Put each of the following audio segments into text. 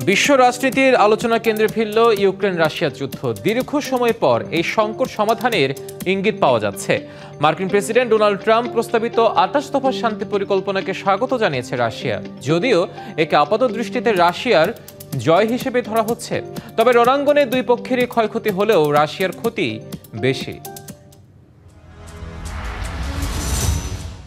বিশ্ব রাজনীতির আলোচনা কেন্দ্রে ফিরল ইউক্রেন রাশিয়া যুদ্ধ। দীর্ঘ সময় পর এই সংকট সমাধানের ইঙ্গিত পাওয়া যাচ্ছে। মার্কিন প্রেসিডেন্ট ডোনাল্ড ট্রাম্প প্রস্তাবিত 28 দফা শান্তি পরিকল্পনাকে স্বাগত জানিয়েছে রাশিয়া, যদিও একে আপাতদৃষ্টিতে রাশিয়ার জয় হিসেবে ধরা হচ্ছে। তবে রণাঙ্গনে দুই পক্ষেরই ক্ষয়ক্ষতি হলেও রাশিয়ার ক্ষতি বেশি।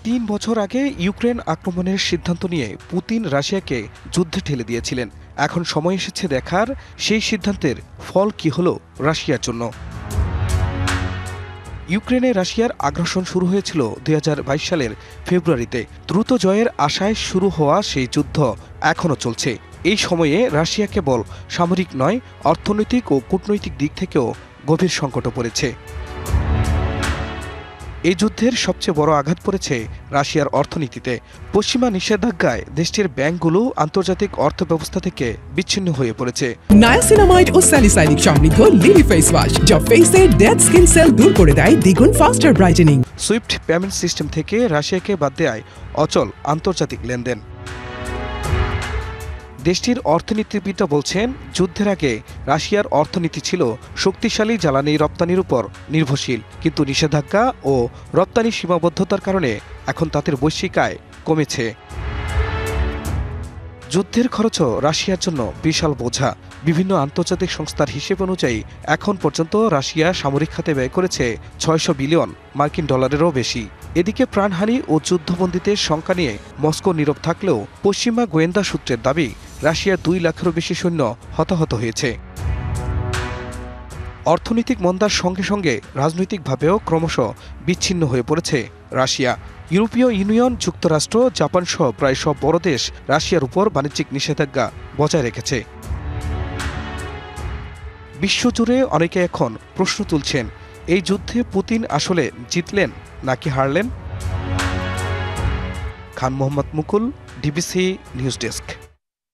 ৩ বছর আগে ইউক্রেন আক্রমণের সিদ্ধান্ত নিয়ে পুতিন রাশিয়াকে যুদ্ধে ঠেলে দিয়েছিলেন। এখন সময় এসেছে দেখার সেই সিদ্ধান্তের ফল কি হলো রাশিয়ার জন্য। ইউক্রেনে রাশিয়ার আগ্রাসন শুরু হয়েছিল ২০২২ সালের ফেব্রুয়ারিতে। দ্রুত জয়ের আশায় শুরু হওয়া সেই যুদ্ধ এখনও চলছে। এই সময়ে রাশিয়া কেবল সামরিক নয়, অর্থনৈতিক ও কূটনৈতিক দিক থেকেও গভীর সংকটে পড়েছে। এই যুদ্ধের সবচেয়ে বড় আঘাত পড়েছে রাশিয়ার অর্থনীতিতে। পশ্চিমা নিষেধাজ্ঞায় দেশটির ব্যাংকগুলো আন্তর্জাতিক অর্থব্যবস্থা থেকে বিচ্ছিন্ন হয়ে পড়েছে। নায়াসিনামাইড ও স্যালিসাইলিক সমৃদ্ধ লিলি ফেস ওয়াশ, যা ফেসের ডেড স্কিন সেল দূর করে দেয় দ্বিগুণ ফাস্টার ব্রাইটেনিং। সুইফট পেমেন্ট সিস্টেম থেকে রাশিয়াকে বাদ দেয় অচল আন্তর্জাতিক লেনদেন। দেশটির অর্থনীতিবিদরা বলছেন, যুদ্ধের আগে রাশিয়ার অর্থনীতি ছিল শক্তিশালী জ্বালানি রপ্তানির উপর নির্ভরশীল, কিন্তু নিষেধাজ্ঞা ও রপ্তানি সীমাবদ্ধতার কারণে এখন তাদের বৈশ্বিক আয় কমেছে। যুদ্ধের খরচও রাশিয়ার জন্য বিশাল বোঝা। বিভিন্ন আন্তর্জাতিক সংস্থার হিসেব অনুযায়ী এখন পর্যন্ত রাশিয়া সামরিক খাতে ব্যয় করেছে ৬০০ বিলিয়ন মার্কিন ডলারেরও বেশি। এদিকে প্রাণহানি ও যুদ্ধবন্দীদের সংখ্যা নিয়ে মস্কো নীরব থাকলেও পশ্চিমা গোয়েন্দা সূত্রের দাবি, রাশিয়ার ২ লাখেরও বেশি সৈন্য হতাহত হয়েছে। অর্থনৈতিক মন্দার সঙ্গে সঙ্গে রাজনৈতিকভাবেও ক্রমশ বিচ্ছিন্ন হয়ে পড়েছে রাশিয়া। ইউরোপীয় ইউনিয়ন, যুক্তরাষ্ট্র, জাপান সহ প্রায় সব বড় দেশ রাশিয়ার উপর বাণিজ্যিক নিষেধাজ্ঞা বজায় রেখেছে। বিশ্বজুড়ে অনেকে এখন প্রশ্ন তুলছেন, এই যুদ্ধে পুতিন আসলে জিতলেন নাকি হারলেন? খান মোহাম্মদ মুকুল, ডিবিসি নিউজ ডেস্ক।